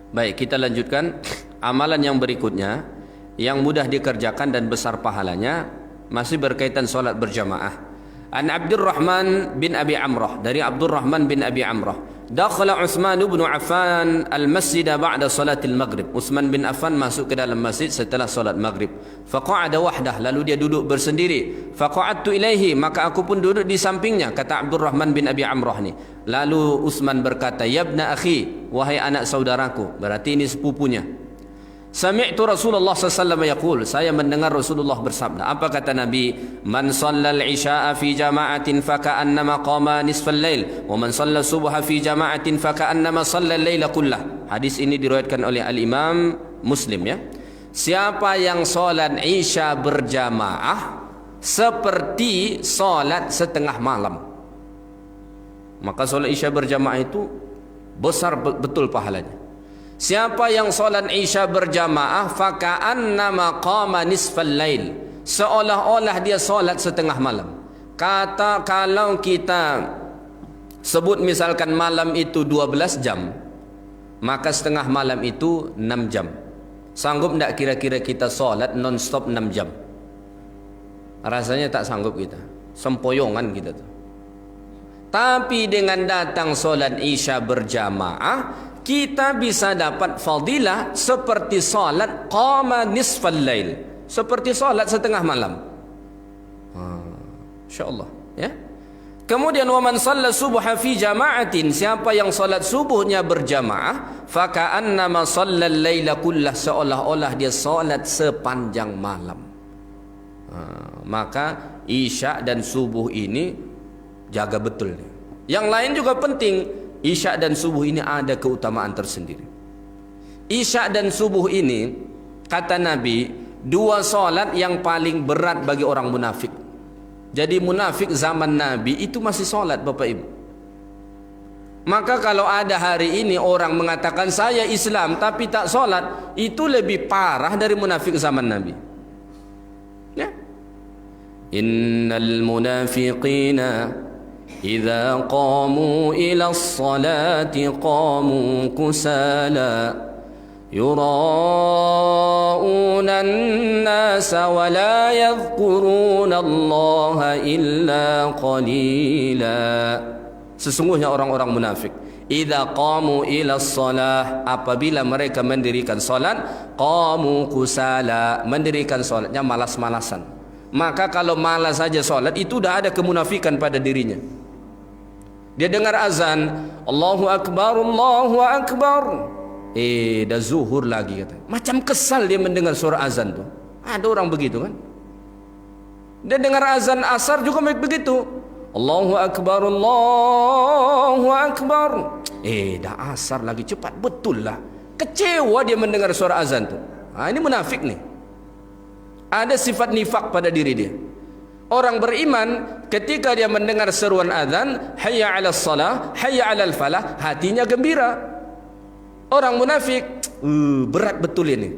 Baik, kita lanjutkan amalan yang berikutnya yang mudah dikerjakan dan besar pahalanya, masih berkaitan solat berjamaah. An Abdurrahman bin Abi Amrah, dari Abdurrahman bin Abi Amrah, dakhala Utsman bin Affan al-masjid ba'da salatil maghrib. Utsman bin Affan masuk ke dalam masjid setelah salat maghrib. Faqa'ada wahdah, lalu dia duduk bersendiri. Faqa'adtu ilaihi, maka aku pun duduk di sampingnya, kata Abdurrahman bin Abi Amrah ni. Lalu Utsman berkata, ya ibna akhi, wahai anak saudaraku, berarti ini sepupunya. Sami'tu Rasulullah sallallahu alaihi wasallam yaqul, saya mendengar Rasulullah bersabda. Apa kata Nabi? Man shallal isya'a fi jama'atin faka'annama qama nisfal lail, wa man shallal subha fi jama'atin faka'annama shallal laila kullah. Hadis ini diriwayatkan oleh Al-Imam Muslim, ya. Siapa yang salat isya berjamaah seperti salat setengah malam, maka salat isya berjamaah itu besar betul pahalanya. Siapa yang solat isya berjamaah, faka'annama qama nisfal lail, seolah-olah dia solat setengah malam. Kata kalau kita sebut misalkan malam itu 12 jam, maka setengah malam itu 6 jam. Sanggup tak kira-kira kita solat non-stop 6 jam? Rasanya tak sanggup kita, sempoyongan kita tuh. Tapi dengan datang solat isya berjamaah, kita bisa dapat fadilah seperti salat qama nisfal lail, seperti salat setengah malam. Insyaallah, ya. Kemudian wa man shalla subha fi jama'atin, siapa yang salat subuhnya berjamaah, faka'annama shallal laila kullah, seolah-olah dia salat sepanjang malam. Maka isya dan subuh ini jaga betul. Yang lain juga penting. Isya dan subuh ini ada keutamaan tersendiri. Isya dan subuh ini, kata Nabi, dua solat yang paling berat bagi orang munafik. Jadi munafik zaman Nabi itu masih solat, Bapak Ibu. Maka kalau ada hari ini orang mengatakan saya Islam tapi tak solat, itu lebih parah dari munafik zaman Nabi, ya. Innal munafiqina إذا قاموا إلى الصلاة قاموا كسالى يراءون الناس ولا يذكرون الله إلا قليلا. Sesungguhnya orang-orang munafik, idza qamu ila shalah, apabila mereka mendirikan salat, qamu kusala, mendirikan salatnya malas-malasan. Maka kalau malas saja salat, itu dah ada kemunafikan pada dirinya. Dia dengar azan, Allahu Akbar, Allahu Akbar, dah zuhur lagi, kata. Macam kesal dia mendengar suara azan tu. Ada orang begitu kan? Dia dengar azan asar juga begitu, Allahu Akbar, Allahu Akbar, dah asar lagi, cepat betul lah. Kecewa dia mendengar suara azan tu. Ini munafik nih. Ada sifat nifak pada diri dia. Orang beriman ketika dia mendengar seruan azan, hayya 'alas shalah, hayya 'alal falah, hatinya gembira. Orang munafik, berat betul ini.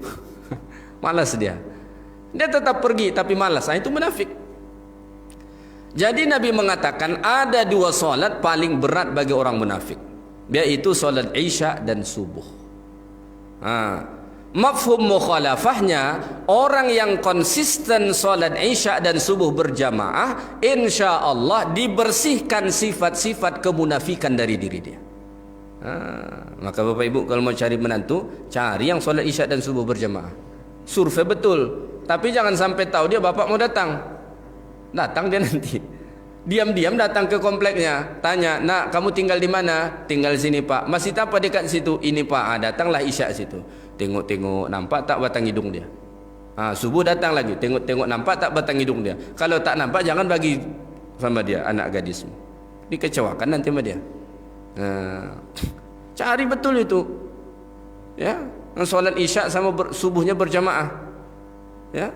Malas dia. Dia tetap pergi tapi malas. Itu munafik. Jadi Nabi mengatakan ada dua solat paling berat bagi orang munafik, yaitu solat isya dan subuh. Mafhum mukhalafahnya, orang yang konsisten solat isya dan subuh berjamaah, insya Allah dibersihkan sifat-sifat kemunafikan dari diri dia. Maka Bapak Ibu kalau mau cari menantu, cari yang solat isya dan subuh berjamaah. Survei betul, tapi jangan sampai tahu dia bapak mau datang. Datang dia nanti. Diam-diam datang ke kompleknya, tanya, nak kamu tinggal di mana? Tinggal sini pak. Masih apa dekat situ? Ini pak. Datanglah isya situ. Tengok-tengok, nampak tak batang hidung dia? Subuh datang lagi, tengok-tengok, nampak tak batang hidung dia? Kalau tak nampak, jangan bagi sama dia, anak gadismu. Dikecewakan nanti sama dia. Cari betul itu, ya. Solat isya sama subuhnya berjamaah, ya.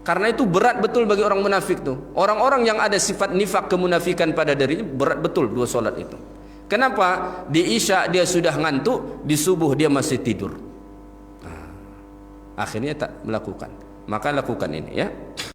Karena itu berat betul bagi orang munafik tuh. Orang-orang yang ada sifat nifak kemunafikan pada dirinya, berat betul dua solat itu. Kenapa? Di isya dia sudah ngantuk, di subuh dia masih tidur. Akhirnya tak melakukan. Maka lakukan ini, ya.